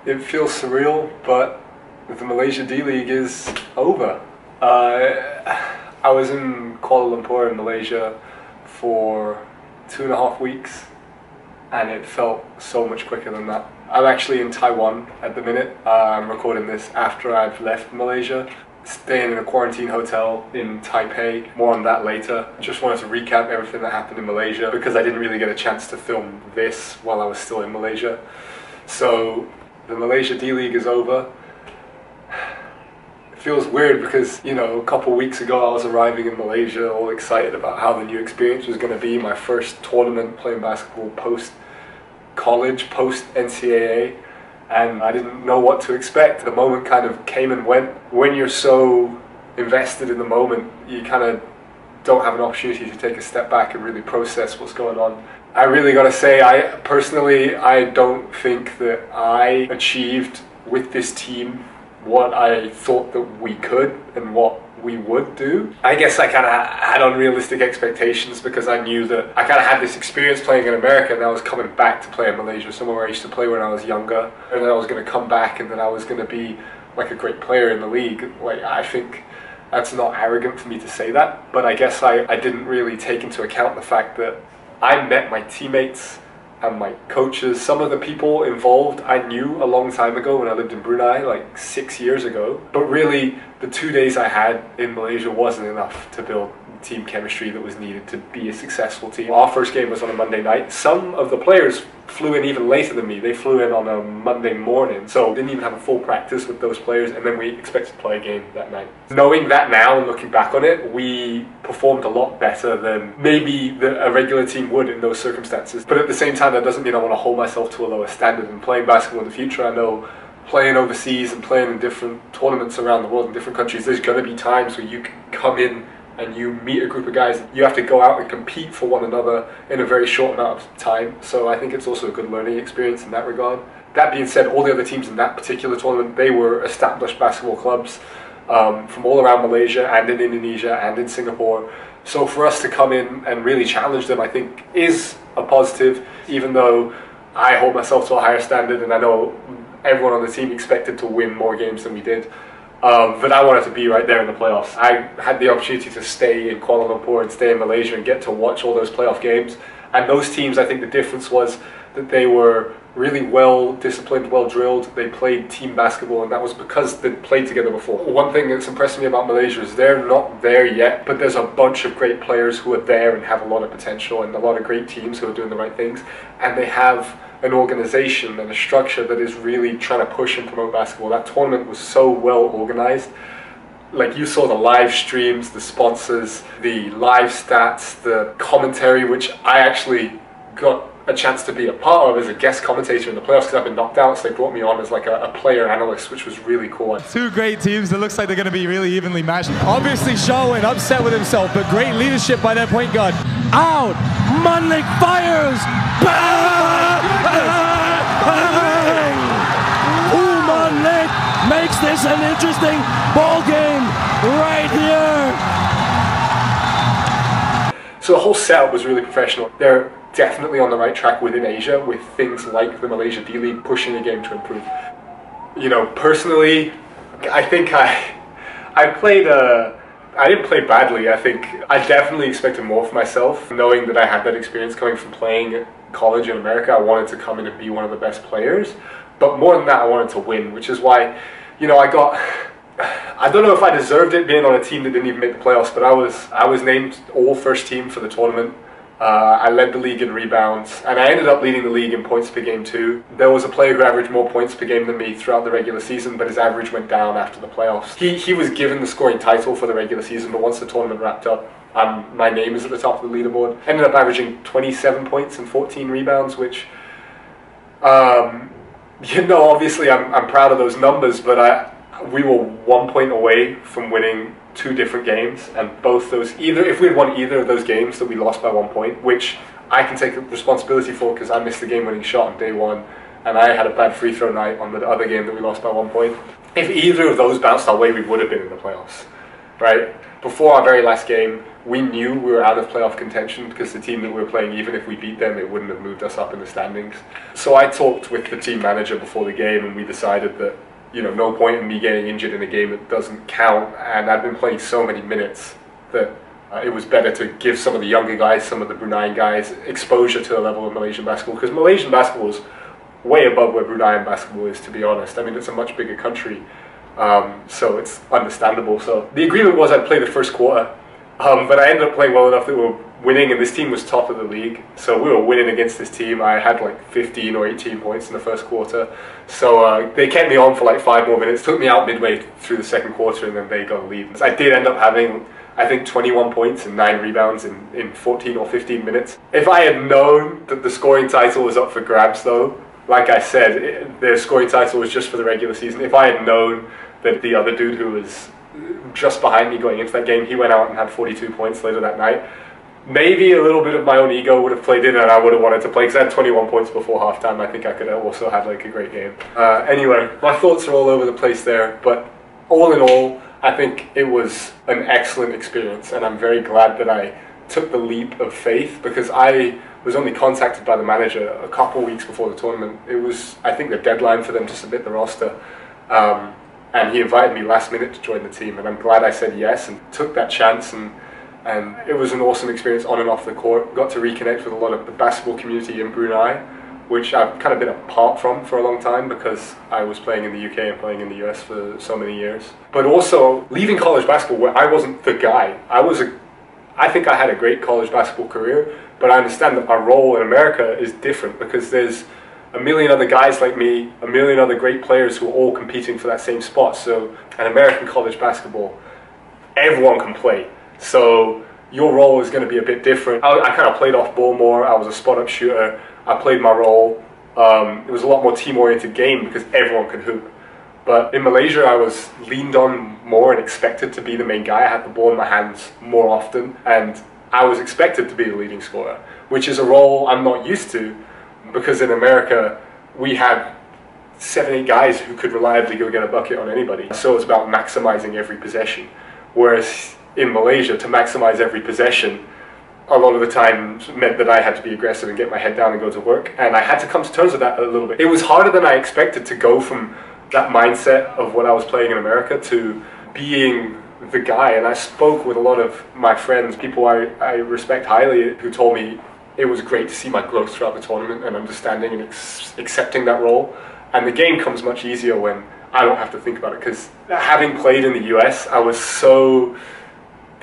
It feels surreal, but the Malaysia D-League is over. I was in Kuala Lumpur in Malaysia for 2.5 weeks, and it felt so much quicker than that. I'm actually in Taiwan at the minute. I'm recording this after I've left Malaysia, staying in a quarantine hotel in Taipei. More on that later. Just wanted to recap everything that happened in Malaysia because I didn't really get a chance to film this while I was still in Malaysia. So the Malaysia D-League is over. It feels weird because, you know, a couple weeks ago I was arriving in Malaysia all excited about how the new experience was going to be. My first tournament playing basketball post-college, post-NCAA, and I didn't know what to expect. The moment kind of came and went. When you're so invested in the moment, you kind of don't have an opportunity to take a step back and really process what's going on. I really got to say, I don't think that I achieved with this team what I thought that we could and what we would do. I guess I kind of had unrealistic expectations because I knew that I kind of had this experience playing in America, and I was coming back to play in Malaysia, somewhere where I used to play when I was younger, and then I was going to come back and then I was going to be like a great player in the league. Like, I think that's not arrogant for me to say that, but I guess I didn't really take into account the fact that I met my teammates and my coaches. Some of the people involved I knew a long time ago when I lived in Brunei, like 6 years ago. But really, the 2 days I had in Malaysia wasn't enough to build team chemistry that was needed to be a successful team. Our first game was on a Monday night. Some of the players flew in even later than me. They flew in on a Monday morning, so didn't even have a full practice with those players, and then we expected to play a game that night. Knowing that now and looking back on it, we performed a lot better than maybe a regular team would in those circumstances. But at the same time, that doesn't mean I want to hold myself to a lower standard in playing basketball in the future. I know playing overseas and playing in different tournaments around the world in different countries, there's going to be times where you can come in and you meet a group of guys, you have to go out and compete for one another in a very short amount of time. So I think it's also a good learning experience in that regard. That being said, all the other teams in that particular tournament, they were established basketball clubs from all around Malaysia and in Indonesia and in Singapore. So for us to come in and really challenge them, I think is a positive, even though I hold myself to a higher standard, and I know everyone on the team expected to win more games than we did. But I wanted to be right there in the playoffs. I had the opportunity to stay in Kuala Lumpur and stay in Malaysia and get to watch all those playoff games. And those teams, I think the difference was that they were really well disciplined, well drilled. They played team basketball, and that was because they'd played together before. One thing that's impressed me about Malaysia is they're not there yet, but there's a bunch of great players who are there and have a lot of potential, and a lot of great teams who are doing the right things. And they have an organization and a structure that is really trying to push and promote basketball. That tournament was so well organized. Like, you saw the live streams, the sponsors, the live stats, the commentary, which I actually got a chance to be a part of as a guest commentator in the playoffs because I've been knocked out, so they brought me on as like a player analyst, which was really cool. Two great teams. It looks like they're going to be really evenly matched. Obviously, Sherwin upset with himself, but great leadership by their point guard. Out! Munlik fires! Bang! Munlik makes this an interesting ball game right here. So the whole setup was really professional. They're definitely on the right track within Asia with things like the Malaysia D-League pushing the game to improve. You know, personally, I think I didn't play badly. I think I definitely expected more for myself, knowing that I had that experience coming from playing at college in America. I wanted to come in and be one of the best players, but more than that, I wanted to win, which is why, you know, I don't know if I deserved it being on a team that didn't even make the playoffs, but I was named all first team for the tournament. I led the league in rebounds, and I ended up leading the league in points per game too. There was a player who averaged more points per game than me throughout the regular season, but his average went down after the playoffs. He was given the scoring title for the regular season, but once the tournament wrapped up, my name is at the top of the leaderboard. Ended up averaging 27 points and 14 rebounds, which, you know, obviously I'm proud of those numbers, but we were 1 point away from winning 2 different games, and both those, if we had won either of those games that we lost by 1 point, which I can take responsibility for because I missed the game-winning shot on day one, and I had a bad free throw night on the other game that we lost by 1 point. If either of those bounced our way, we would have been in the playoffs, right? Before our very last game, we knew we were out of playoff contention because the team that we were playing, even if we beat them, it wouldn't have moved us up in the standings. So I talked with the team manager before the game, and we decided that, you know, no point in me getting injured in a game that doesn't count, and I've been playing so many minutes that it was better to give some of the younger guys, some of the Bruneian guys, exposure to the level of Malaysian basketball, because Malaysian basketball is way above where Bruneian basketball is, to be honest. I mean, it's a much bigger country, so it's understandable. So the agreement was I'd play the first quarter, but I ended up playing well enough that we were winning, and this team was top of the league, so we were winning against this team. I had like 15 or 18 points in the first quarter, so they kept me on for like 5 more minutes, took me out midway through the second quarter, and then they got a lead. I did end up having, I think, 21 points and 9 rebounds in 14 or 15 minutes. If I had known that the scoring title was up for grabs though, like I said, the scoring title was just for the regular season. If I had known that the other dude who was just behind me going into that game, he went out and had 42 points later that night, maybe a little bit of my own ego would have played in, and I would have wanted to play, because I had 21 points before halftime. I think I could have also had like a great game. Anyway, my thoughts are all over the place there, but all in all, I think it was an excellent experience, and I'm very glad that I took the leap of faith, because I was only contacted by the manager a couple weeks before the tournament. It was, I think, the deadline for them to submit the roster, and he invited me last minute to join the team, and I'm glad I said yes and took that chance, and it was an awesome experience on and off the court. Got to reconnect with a lot of the basketball community in Brunei, which I've kind of been apart from for a long time because I was playing in the UK and playing in the US for so many years. But also leaving college basketball where I wasn't the guy. I think I had a great college basketball career, but I understand that my role in America is different, because there's a million other guys like me, a million other great players who are all competing for that same spot. So in American college basketball, everyone can play. So your role is going to be a bit different. I kind of played off ball more. I was a spot-up shooter. I played my role. It was a lot more team-oriented game because everyone could hoop. But in Malaysia, I was leaned on more and expected to be the main guy. I had the ball in my hands more often, and I was expected to be the leading scorer, which is a role I'm not used to, because in America, we had 7, 8 guys who could reliably go get a bucket on anybody. So it's about maximizing every possession. Whereas in Malaysia, to maximize every possession, a lot of the time meant that I had to be aggressive and get my head down and go to work. And I had to come to terms with that a little bit. It was harder than I expected to go from that mindset of what I was playing in America to being the guy. And I spoke with a lot of my friends, people I respect highly, who told me it was great to see my growth throughout the tournament and understanding and accepting that role. And the game comes much easier when I don't have to think about it, because having played in the US, I was so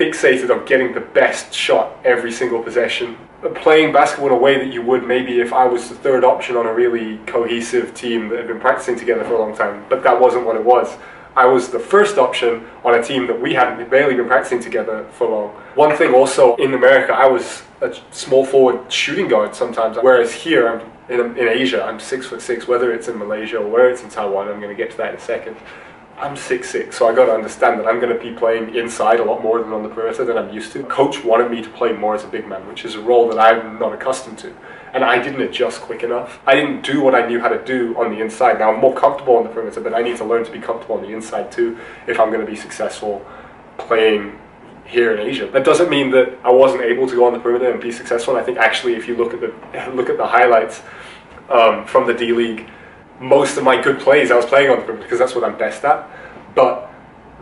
fixated on getting the best shot every single possession. Playing basketball in a way that you would maybe if I was the third option on a really cohesive team that had been practicing together for a long time, but that wasn't what it was. I was the first option on a team that we hadn't barely been practicing together for long. One thing also, in America, I was a small forward shooting guard sometimes, whereas here in Asia, I'm 6'6", whether it's in Malaysia or whether it's in Taiwan. I'm going to get to that in a second. I'm 6'6", so I got to understand that I'm going to be playing inside a lot more than on the perimeter than I'm used to. Coach wanted me to play more as a big man, which is a role that I'm not accustomed to. And I didn't adjust quick enough. I didn't do what I knew how to do on the inside. Now I'm more comfortable on the perimeter, but I need to learn to be comfortable on the inside too if I'm going to be successful playing here in Asia. That doesn't mean that I wasn't able to go on the perimeter and be successful. And I think actually if you look at the highlights from the D-League, most of my good plays I was playing on the perimeter because that's what I'm best at. But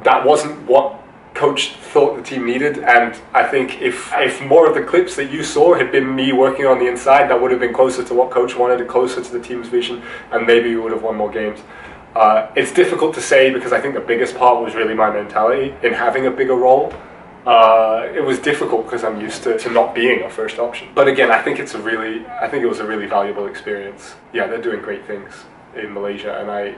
that wasn't what coach thought the team needed, and I think if more of the clips that you saw had been me working on the inside, that would have been closer to what coach wanted and closer to the team's vision, and maybe we would have won more games. It's difficult to say because I think the biggest part was really my mentality in having a bigger role. It was difficult because I'm used to not being a first option. But again, I think it was a really valuable experience. Yeah, they're doing great things in Malaysia, and I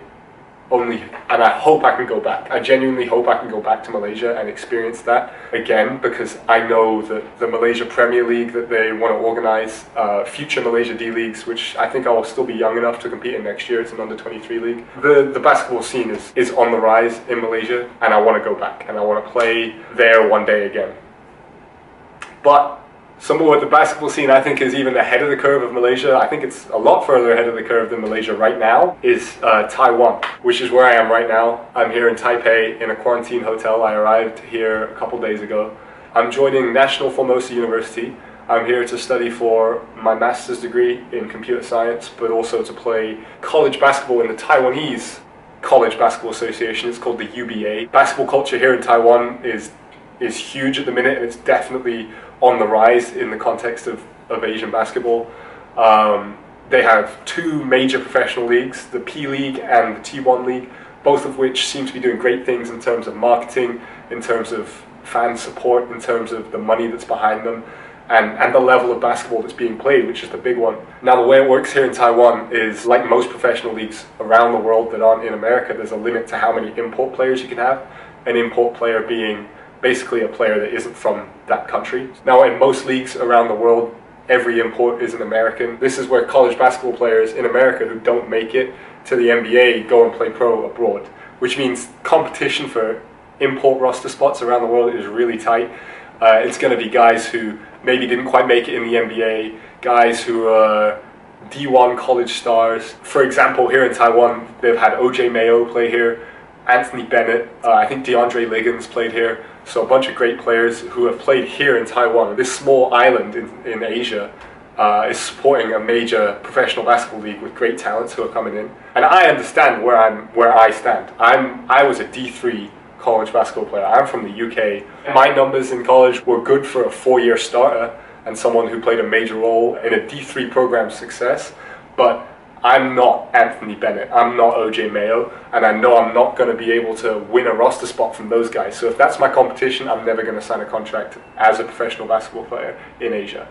hope I can go back. I genuinely hope I can go back to Malaysia and experience that again, because I know that the Malaysia Premier League that they want to organise, future Malaysia D-Leagues, which I think I will still be young enough to compete in next year. It's an under-23 league. The basketball scene is on the rise in Malaysia, and I want to go back and I want to play there one day again. But Somewhere the basketball scene I think is even ahead of the curve of Malaysia. I think it's a lot further ahead of the curve than Malaysia right now is Taiwan, which is where I am right now. I'm here in Taipei in a quarantine hotel. I arrived here a couple days ago. I'm joining National Formosa University. I'm here to study for my master's degree in computer science, but also to play college basketball in the Taiwanese College Basketball Association. It's called the UBA. Basketball culture here in Taiwan is huge at the minute, and it's definitely on the rise in the context of Asian basketball. They have two major professional leagues, the P-League and the T1 League, both of which seem to be doing great things in terms of marketing, in terms of fan support, in terms of the money that's behind them, and the level of basketball that's being played, which is the big one. Now, the way it works here in Taiwan is, like most professional leagues around the world that aren't in America, there's a limit to how many import players you can have. An import player being basically a player that isn't from that country. Now, in most leagues around the world, every import is an American. This is where college basketball players in America who don't make it to the NBA go and play pro abroad, which means competition for import roster spots around the world is really tight. It's going to be guys who maybe didn't quite make it in the NBA, guys who are D1 college stars. For example, here in Taiwan, they've had OJ Mayo play here, Anthony Bennett, I think DeAndre Liggins played here. So a bunch of great players who have played here in Taiwan. This small island in Asia is supporting a major professional basketball league with great talents who are coming in. And I understand where I stand. I was a D3 college basketball player. I'm from the UK. My numbers in college were good for a 4-year starter and someone who played a major role in a D3 program's success, but I'm not Anthony Bennett, I'm not OJ Mayo, and I know I'm not going to be able to win a roster spot from those guys. So if that's my competition, I'm never going to sign a contract as a professional basketball player in Asia.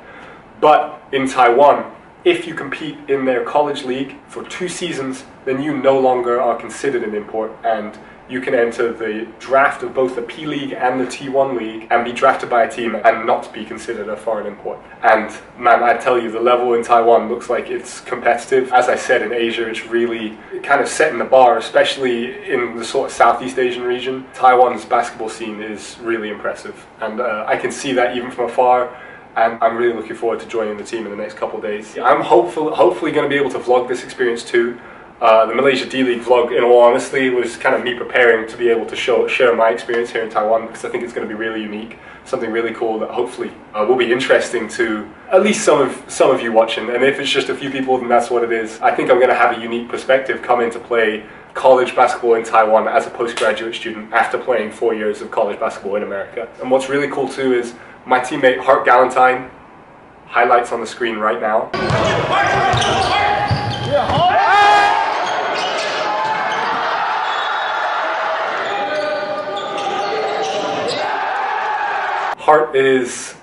But in Taiwan, if you compete in their college league for 2 seasons, then you no longer are considered an import, and you can enter the draft of both the P-League and the T1 League and be drafted by a team and not be considered a foreign import. And man, I tell you, the level in Taiwan looks like it's competitive. As I said, in Asia, it's really kind of setting the bar, especially in the sort of Southeast Asian region. Taiwan's basketball scene is really impressive, and I can see that even from afar. And I'm really looking forward to joining the team in the next couple of days. I'm hopefully going to be able to vlog this experience too. The Malaysia D-League vlog, in all honesty, was kind of me preparing to be able to share my experience here in Taiwan, because I think it's going to be really unique, something really cool that hopefully will be interesting to at least some of you watching. And if it's just a few people, then that's what it is. I think I'm going to have a unique perspective coming to play college basketball in Taiwan as a postgraduate student after playing 4 years of college basketball in America. And what's really cool too is my teammate Hart Galentine, highlights on the screen right now. Hart is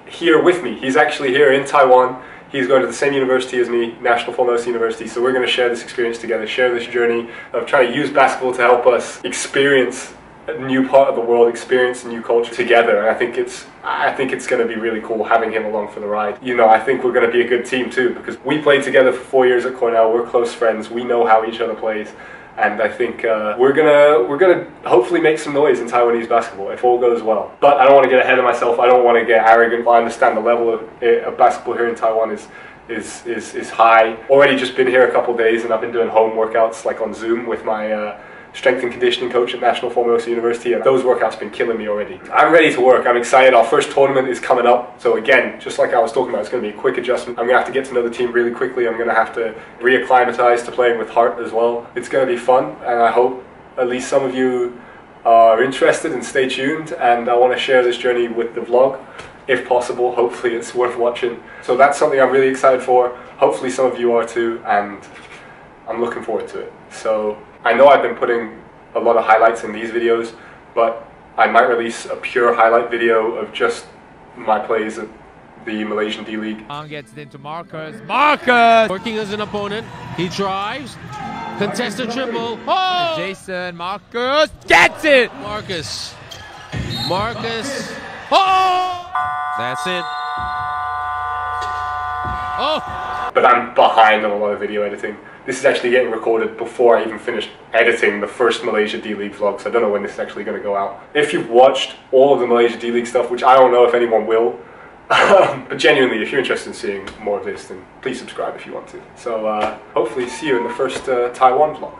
here with me. He's actually here in Taiwan. He's going to the same university as me, National Formosa University, so we're going to share this experience together, share this journey of trying to use basketball to help us experience a new part of the world, experience a new culture together. And I think it's going to be really cool having him along for the ride. You know, I think we're going to be a good team too, because we played together for 4 years at Cornell. We're close friends. We know how each other plays. And I think we're gonna hopefully make some noise in Taiwanese basketball if all goes well. But I don't want to get ahead of myself. I don't want to get arrogant. I understand the level of basketball here in Taiwan is high. Already just been here a couple days, and I've been doing home workouts like on Zoom with my strength and conditioning coach at National Formosa University, and those workouts have been killing me already. I'm ready to work. I'm excited. Our first tournament is coming up. So again, just like I was talking about, it's going to be a quick adjustment. I'm going to have to get to know the team really quickly. I'm going to have to reacclimatize to playing with Hart as well. It's going to be fun, and I hope at least some of you are interested and stay tuned. And I want to share this journey with the vlog, if possible. Hopefully it's worth watching. So that's something I'm really excited for. Hopefully some of you are too, and I'm looking forward to it. So I know I've been putting a lot of highlights in these videos, but I might release a pure highlight video of just my plays at the Malaysian D-League. Gets it into Marcus. Marcus! Working as an opponent. He drives. Contested dribble. Oh! Jason, Marcus gets it! Marcus. Oh! That's it. Oh! But I'm behind on a lot of video editing. This is actually getting recorded before I even finished editing the first Malaysia D-League vlog, so I don't know when this is actually going to go out. If you've watched all of the Malaysia D-League stuff, which I don't know if anyone will, But genuinely, if you're interested in seeing more of this, then please subscribe if you want to. So hopefully see you in the first Taiwan vlog.